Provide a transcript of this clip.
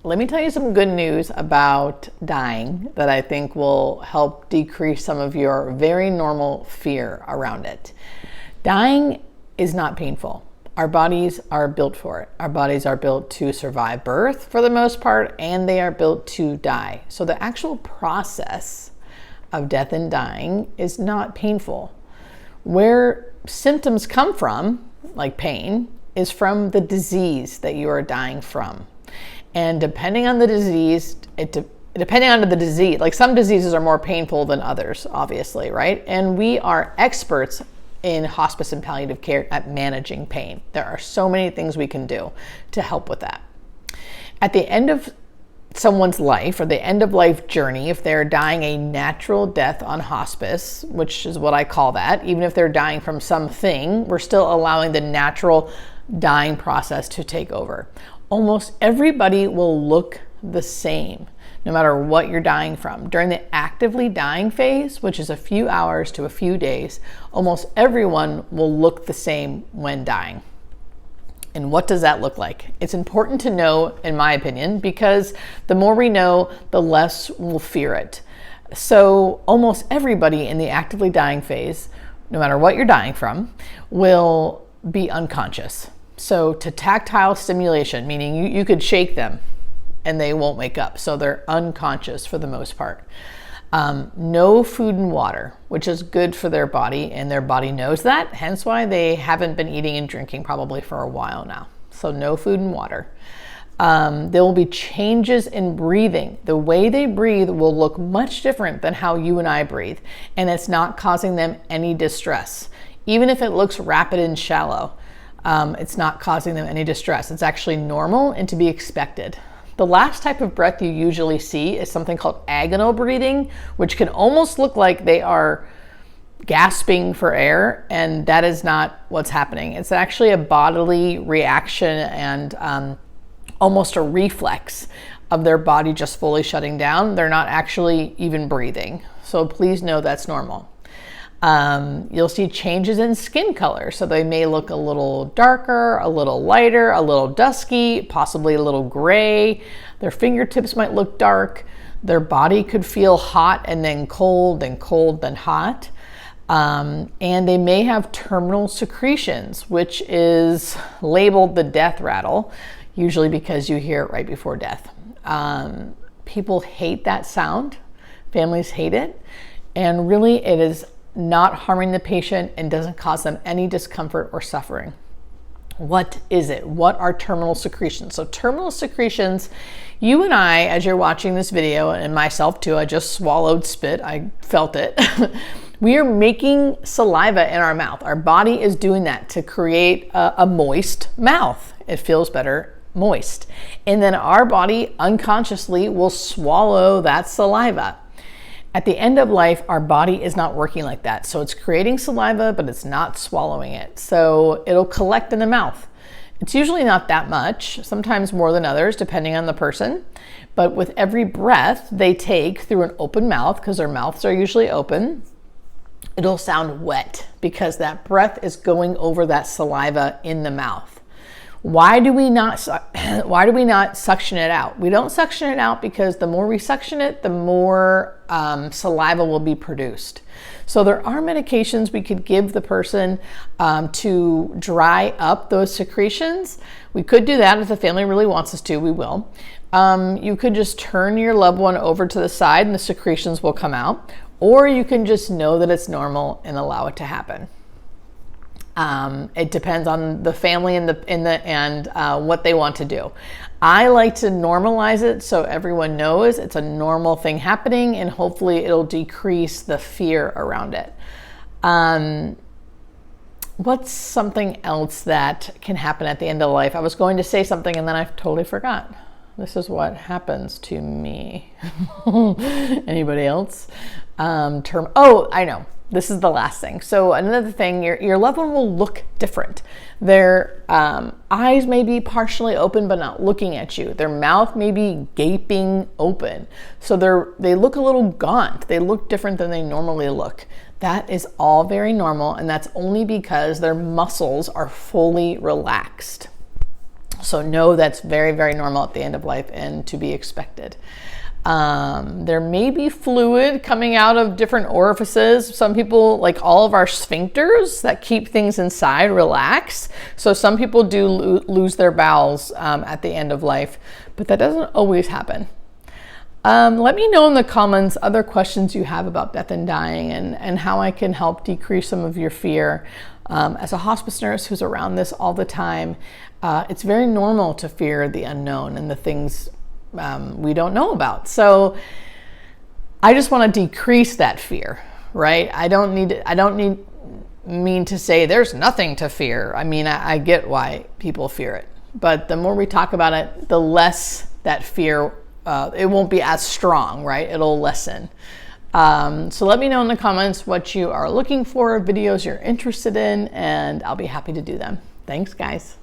let me tell you some good news about dying that I think will help decrease some of your very normal fear around it. Dying is not painful. Our bodies are built for it. Our bodies are built to survive birth for the most part, and they are built to die. So the actual process of death and dying is not painful. Where symptoms come from, like pain, is from the disease that you are dying from. And depending on the disease, like some diseases are more painful than others, obviously, right? And we are experts in hospice and palliative care at managing pain. There are so many things we can do to help with that. At the end of someone's life, or the end of life journey, if they're dying a natural death on hospice, which is what I call that, even if they're dying from something, we're still allowing the natural dying process to take over. Almost everybody will look the same, no matter what you're dying from. During the actively dying phase, which is a few hours to a few days, almost everyone will look the same when dying. And what does that look like? It's important to know, in my opinion, because the more we know, the less we'll fear it. So almost everybody in the actively dying phase, no matter what you're dying from, will be unconscious. So to tactile stimulation, meaning you could shake them and they won't wake up. So they're unconscious for the most part. No food and water, which is good for their body, and their body knows that, hence why they haven't been eating and drinking probably for a while now. So no food and water. There will be changes in breathing. The way they breathe will look much different than how you and I breathe, and it's not causing them any distress. Even if it looks rapid and shallow, it's not causing them any distress. It's actually normal and to be expected. The last type of breath you usually see is something called agonal breathing, which can almost look like they are gasping for air, and that is not what's happening. It's actually a bodily reaction and almost a reflex of their body just fully shutting down. They're not actually even breathing. So please know that's normal. You'll see changes in skin color. So they may look a little darker, a little lighter, a little dusky, possibly a little gray. Their fingertips might look dark. Their body could feel hot and then cold, then hot. And they may have terminal secretions, which is labeled the death rattle, usually because you hear it right before death. People hate that sound. Families hate it. And really it is not harming the patient and doesn't cause them any discomfort or suffering. What is it? What are terminal secretions? So terminal secretions, you and I, as you're watching this video, and myself too, I just swallowed spit, I felt it. We are making saliva in our mouth. Our body is doing that to create a moist mouth. It feels better moist. And then our body unconsciously will swallow that saliva. At the end of life, our body is not working like that. So it's creating saliva, but it's not swallowing it. So it'll collect in the mouth. It's usually not that much, sometimes more than others, depending on the person. But with every breath they take through an open mouth, because their mouths are usually open, it'll sound wet because that breath is going over that saliva in the mouth. Why do we not suction it out? We don't suction it out because the more we suction it, the more saliva will be produced. So there are medications we could give the person to dry up those secretions. We could do that if the family really wants us to, we will. You could just turn your loved one over to the side and the secretions will come out, or you can just know that it's normal and allow it to happen. It depends on the family and what they want to do. I like to normalize it so everyone knows it's a normal thing happening, and hopefully it'll decrease the fear around it. What's something else that can happen at the end of life? I was going to say something and then I totally forgot. This is what happens to me. Anybody else? I know. This is the last thing. So another thing, your loved one will look different. Their eyes may be partially open but not looking at you. Their mouth may be gaping open. So they look a little gaunt. They look different than they normally look. That is all very normal, and that's only because their muscles are fully relaxed. So know that's very, very normal at the end of life and to be expected. There may be fluid coming out of different orifices. Some people, like all of our sphincters that keep things inside, relax. So some people do lose their bowels at the end of life, but that doesn't always happen. Let me know in the comments other questions you have about death and dying and how I can help decrease some of your fear. As a hospice nurse who's around this all the time, it's very normal to fear the unknown and the things we don't know about. So I just want to decrease that fear, right? I don't mean to say there's nothing to fear. I mean, I get why people fear it, but the more we talk about it, the less that fear, it won't be as strong, right? It'll lessen. So let me know in the comments what you are looking for, videos you're interested in, and I'll be happy to do them. Thanks, guys.